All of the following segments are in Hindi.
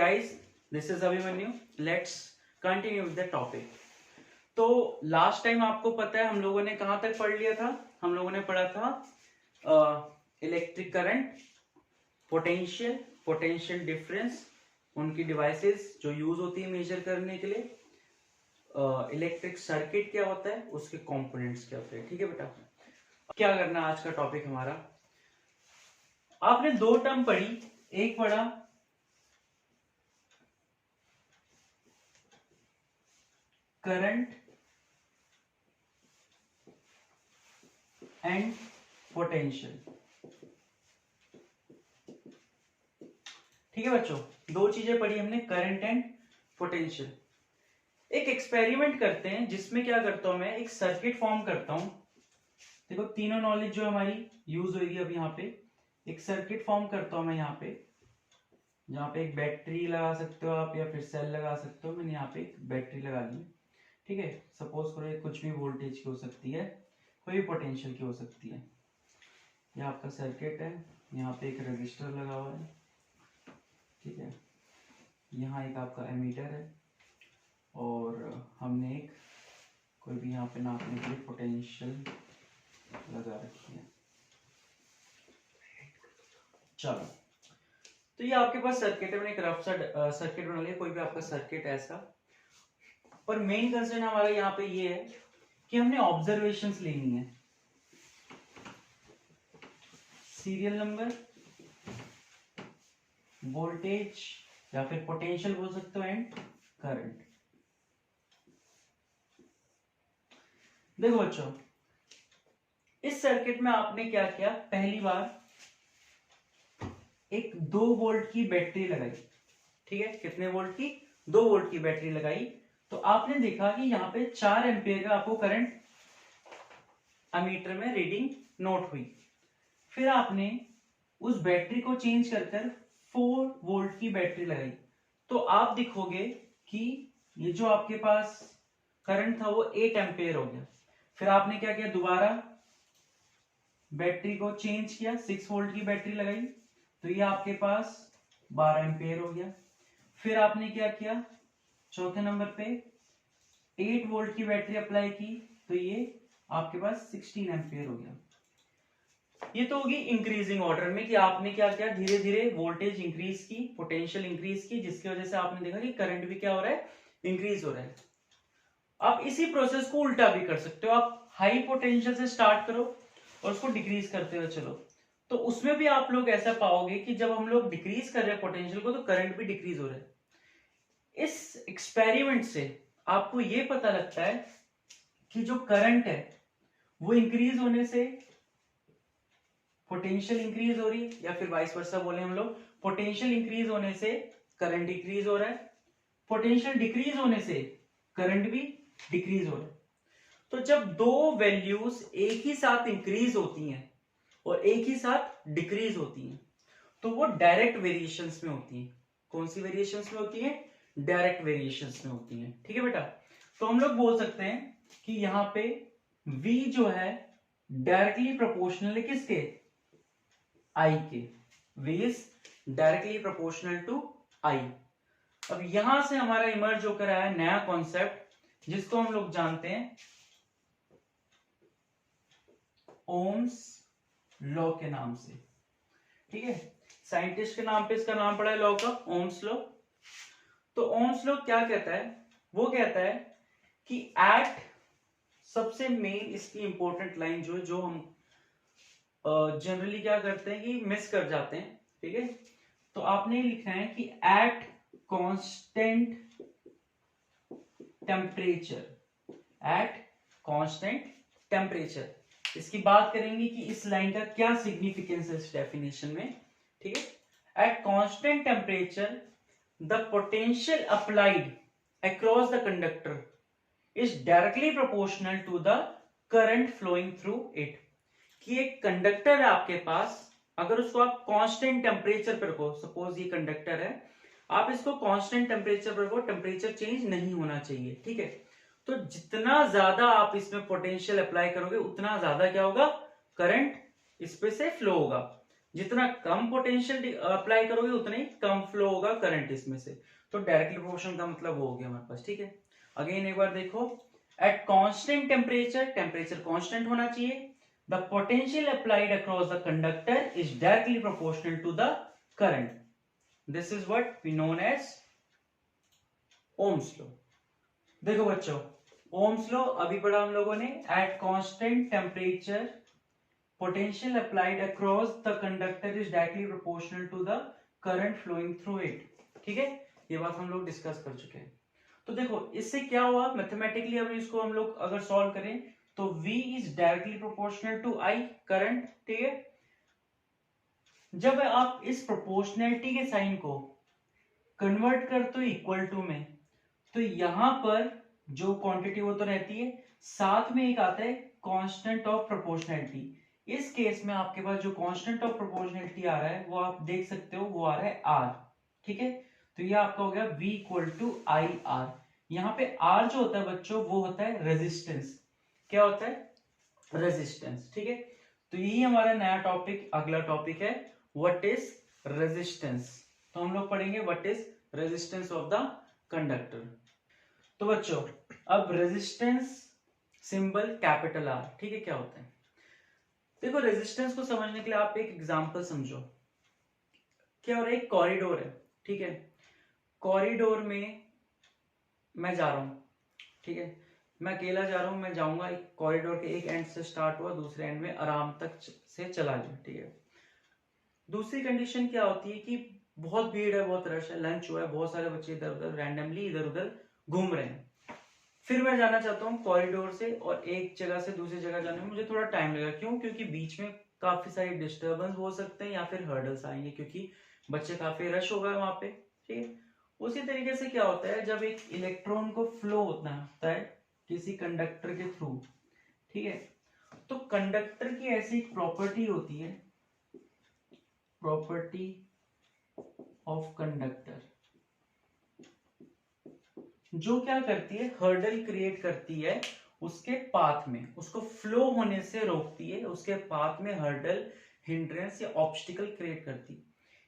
guys, this is Abhimanyu. Let's continue with the topic. तो लास्ट टाइम आपको पता है हम लोगों ने कहां तक पढ़ लिया था? हम लोगों ने पढ़ा था electric current, potential, potential difference, उनकी डिवाइसेस जो यूज होती है मेजर करने के लिए, इलेक्ट्रिक सर्किट क्या होता है, उसके कंपोनेंट्स क्या होते हैं. ठीक है बेटा, क्या करना है आज का टॉपिक हमारा. आपने दो टर्म पढ़ी, एक पढ़ा करंट एंड पोटेंशियल. ठीक है बच्चों, दो चीजें पढ़ी हमने, करंट एंड पोटेंशियल. एक एक्सपेरिमेंट करते हैं जिसमें क्या करता हूं मैं, एक सर्किट फॉर्म करता हूं. देखो तीनों नॉलेज जो हमारी यूज होगी अब यहाँ पे. एक सर्किट फॉर्म करता हूं मैं यहाँ पे, जहाँ पे एक बैटरी लगा सकते हो आप या फिर सेल लगा सकते हो. मैंने यहाँ पे एक बैटरी लगा ली. ठीक है, सपोज करो ये कुछ भी वोल्टेज की हो सकती है, कोई भी पोटेंशियल की हो सकती है. ये आपका सर्किट है, यहाँ पे एक रजिस्टर लगा हुआ है. ठीक है, यहाँ एक आपका एमीटर है और हमने एक कोई भी यहाँ पे नापने के लिए पोटेंशियल लगा रखी है. चलो, तो ये आपके पास सर्किट है. मैंने एक रफ सा सर्किट बना लिया, कोई भी आपका सर्किट ऐसा. पर मेन कंसर्न हमारा यहाँ पे ये है कि हमने ऑब्जर्वेशंस लेनी है. सीरियल नंबर, वोल्टेज या फिर पोटेंशियल बोल सकते हो, एंड करंट. देखो बच्चों, इस सर्किट में आपने क्या किया, पहली बार एक 2 वोल्ट की बैटरी लगाई. ठीक है, कितने वोल्ट की? 2 वोल्ट की बैटरी लगाई. तो आपने देखा कि यहाँ पे 4 एम्पियर का आपको करंट अमीटर में रीडिंग नोट हुई. फिर आपने उस बैटरी को चेंज कर 4 वोल्ट की बैटरी लगाई. तो आप दिखोगे कि ये जो आपके पास करंट था वो 8 एम्पियर हो गया. फिर आपने क्या किया, दोबारा बैटरी को चेंज किया, 6 वोल्ट की बैटरी लगाई, तो ये आपके पास 12 एम्पियर हो गया. फिर आपने क्या किया, चौथे नंबर पे 8 वोल्ट की बैटरी अप्लाई की, तो ये आपके पास 16 एम्पियर हो गया. ये तो होगी इंक्रीजिंग ऑर्डर में कि आपने क्या किया, धीरे धीरे वोल्टेज इंक्रीज की, पोटेंशियल इंक्रीज की, जिसकी वजह से आपने देखा कि करंट भी क्या हो रहा है, इंक्रीज हो रहा है. आप इसी प्रोसेस को उल्टा भी कर सकते हो. आप हाई पोटेंशियल से स्टार्ट करो और उसको डिक्रीज करते हुए चलो, तो उसमें भी आप लोग ऐसा पाओगे कि जब हम लोग डिक्रीज कर रहे हैं पोटेंशियल को, तो करंट भी डिक्रीज हो रहा है. इस एक्सपेरिमेंट से आपको ये पता लगता है कि जो करंट है वो इंक्रीज होने से पोटेंशियल इंक्रीज हो रही है, या फिर वाइस वर्सा बोले हम लोग, पोटेंशियल इंक्रीज होने से करंट डिक्रीज हो रहा है, पोटेंशियल डिक्रीज होने से करंट भी डिक्रीज हो रहा है. तो जब दो वैल्यूज एक ही साथ इंक्रीज होती हैं और एक ही साथ डिक्रीज होती हैं, तो वो डायरेक्ट वेरिएशंस में होती हैं. कौन सी वेरिएशंस में होती है? डायरेक्ट वेरिएशंस में होती हैं. ठीक है बेटा, तो हम लोग बोल सकते हैं कि यहाँ पे V जो है डायरेक्टली प्रोपोर्शनल है किसके? I के. V is directly proportional to I. अब यहां से हमारा इमर्ज होकर आया नया कॉन्सेप्ट जिसको हम लोग जानते हैं ओम्स लॉ के नाम से. ठीक है, साइंटिस्ट के नाम पे इसका नाम पड़ा है लॉ का, ओम्स लॉ. तो ओम्स लॉ क्या कहता है? वो कहता है कि एट, सबसे मेन इसकी इंपॉर्टेंट लाइन जो हम जनरली क्या करते हैं कि मिस कर जाते हैं. ठीक है, तो आपने लिखना है कि eight constant temperature, eight constant temperature. इसकी बात करेंगे कि इस लाइन का क्या सिग्निफिकेंस है इस डेफिनेशन में. ठीक है, at constant temperature the potential applied across the conductor is directly proportional to the current flowing through it. कि एक कंडक्टर है आपके पास, अगर उसको आप कांस्टेंट टेम्परेचर पर रखो, सपोज ये कंडक्टर है, आप इसको कांस्टेंट टेम्परेचर पर रखो, टेम्परेचर चेंज नहीं होना चाहिए. ठीक है, तो जितना ज्यादा आप इसमें पोटेंशियल अप्लाई करोगे उतना ज्यादा क्या होगा, करंट इस पे से फ्लो होगा. जितना कम पोटेंशियल अप्लाई करोगे उतना ही कम फ्लो होगा करंट इसमें से। तो डायरेक्टली प्रोपोर्शनल का मतलब वो हो गया हमारे पास, ठीक है। अगेन एक बार देखो, at constant temperature, temperature constant होना चाहिए, the potential applied across the conductor is directly proportional to the current. This is what we known as Ohm's law. देखो बच्चों, ओम्स लॉ अभी पढ़ा हम लोगों ने, at constant temperature potential applied across the conductor is directly proportional to the current flowing through it, ठीक है। ये बात हम लोग डिस्कस कर चुके हैं। तो देखो इससे क्या हुआ मैथमेटिकली, अब इसको हम लोग अगर सॉल्व करें तो V is directly proportional to I current, ठीक है। जब आप इस प्रोपोर्शनैलिटी के साइन को कन्वर्ट करते हो इक्वल टू में, तो यहां पर जो क्वांटिटी वो तो रहती है, साथ में एक आता है कांस्टेंट ऑफ प्रोपोर्शनैलिटी। इस केस में आपके पास जो कांस्टेंट ऑफ प्रोपोर्शनैलिटी आ रहा है वो आप देख सकते हो, वो आ रहा है R, ठीक है। तो ये आपका हो गया V equal to I R. यहाँ पे R जो होता है बच्चों वो होता है रेजिस्टेंस। क्या होता है? रेजिस्टेंस, ठीक है। तो यही हमारा नया टॉपिक, अगला टॉपिक है व्हाट इज रेजिस्टेंस। तो हम लोग पढ़ेंगे what is resistance of the conductor. तो बच्चों अब रेजिस्टेंस सिंबल कैपिटल R, ठीक है, क्या होता है? देखो रेजिस्टेंस को समझने के लिए आप एक एग्जांपल समझो। क्या हो रहा है? एक कॉरिडोर है, ठीक है। कॉरिडोर में मैं जा रहा हूं, ठीक है, मैं अकेला जा रहा हूं, मैं जाऊंगा कॉरिडोर के एक एंड से स्टार्ट हुआ, दूसरे एंड में आराम तक से चला गया, ठीक है। दूसरी कंडीशन क्या होती है कि बहुत भीड़ है, बहुत रश है, लंच हुआ है, बहुत सारे बच्चे इधर उधर रैंडमली इधर उधर घूम रहे हैं। फिर मैं जाना चाहता हूँ कॉरिडोर से, और एक जगह से दूसरी जगह जाने में मुझे थोड़ा टाइम लगेगा। क्यों? क्योंकि बीच में काफी सारी डिस्टर्बेंस हो सकते हैं या फिर हर्डल्स आएंगे, क्योंकि बच्चे काफी रश होगा वहां पे, ठीक है। उसी तरीके से क्या होता है, जब एक इलेक्ट्रॉन को फ्लो होता है किसी कंडक्टर के थ्रू, ठीक है, तो कंडक्टर की ऐसी एक प्रॉपर्टी होती है, प्रॉपर्टी ऑफ कंडक्टर, जो क्या करती है, हर्डल क्रिएट करती है उसके पाथ में, उसको फ्लो होने से रोकती है, उसके पाथ में हर्डल, हिंड्रेंस या ऑब्स्टिकल क्रिएट करती है।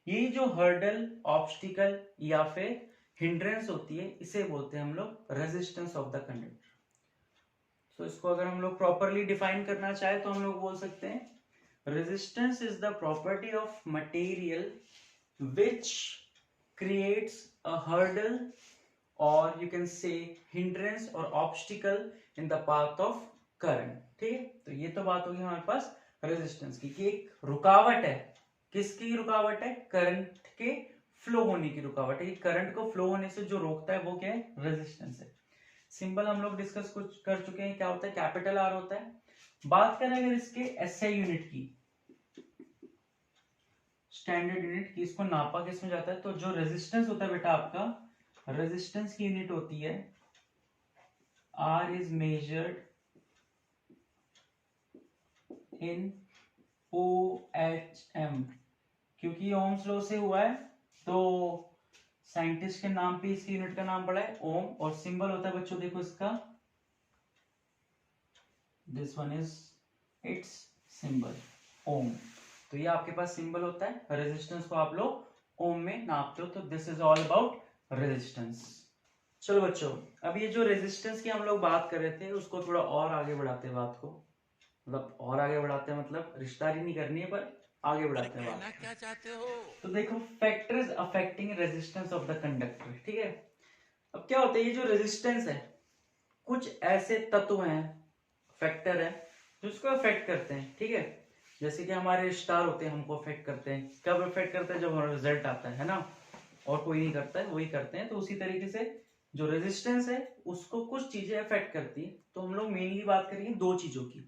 ये जो हर्डल, ऑब्स्टिकल या फिर हिंड्रेंस होती है, इसे बोलते हैं हम लोग रेजिस्टेंस ऑफ द कंडक्टर। तो इसको अगर हम लोग प्रॉपरली डिफाइन करना चाहे तो हम लोग बोल सकते हैं resistance is the property of material which creates a hurdle or you can say hindrance or obstacle in the path of current, ठीक है। तो ये तो बात होगी हमारे पास रेजिस्टेंस की, कि एक रुकावट है। किसकी रुकावट है? करंट के फ्लो होने की रुकावट है। करंट को फ्लो होने से जो रोकता है वो क्या है? रेजिस्टेंस है। सिंबल हम लोग डिस्कस कुछ कर चुके हैं, क्या होता है? कैपिटल आर होता है। बात करें अगर इसके एसआई यूनिट की, स्टैंडर्ड यूनिट की, इसको नापा किस में जाता है, तो जो रेजिस्टेंस होता है बेटा आपका, रेजिस्टेंस की यूनिट होती है R is measured in OHM। क्योंकि ओम्स लॉ से हुआ है तो साइंटिस्ट के नाम पे इसकी यूनिट का नाम पड़ा है ओम, और सिंबल होता है बच्चों देखो इसका, this one is it's symbol Om. तो ये आपके पास सिंबल होता है। रेजिस्टेंस को आप लोग ओम में नापते हो। तो this is all about resistance. चलो बच्चों, अब ये जो रेजिस्टेंस की हम लोग बात कर रहे थे उसको थोड़ा और आगे बढ़ाते हैं बात को, मतलब और आगे बढ़ाते हैं, मतलब रिश्तेदारी नहीं करनी है पर आगे बढ़ाते हैं बात। क्या चाहते हो? तो देखो factors affecting resistance of the conductor, ठीक है। अब क्या होता है, ये जो रेजिस्टेंस है, कुछ ऐसे तत्व हैं, फैक्टर है जो इसको अफेक्ट करते हैं, ठीक है। जैसे कि हमारे स्टार होते हैं, हमको अफेक्ट करते हैं। कब अफेक्ट करते हैं? जब हमारा रिजल्ट आता है ना, और कोई नहीं करता है, वही करते हैं। तो उसी तरीके से जो रेजिस्टेंस है उसको कुछ चीजें अफेक्ट करती है। तो हम लोग मेनली बात करेंगे दो चीजों की,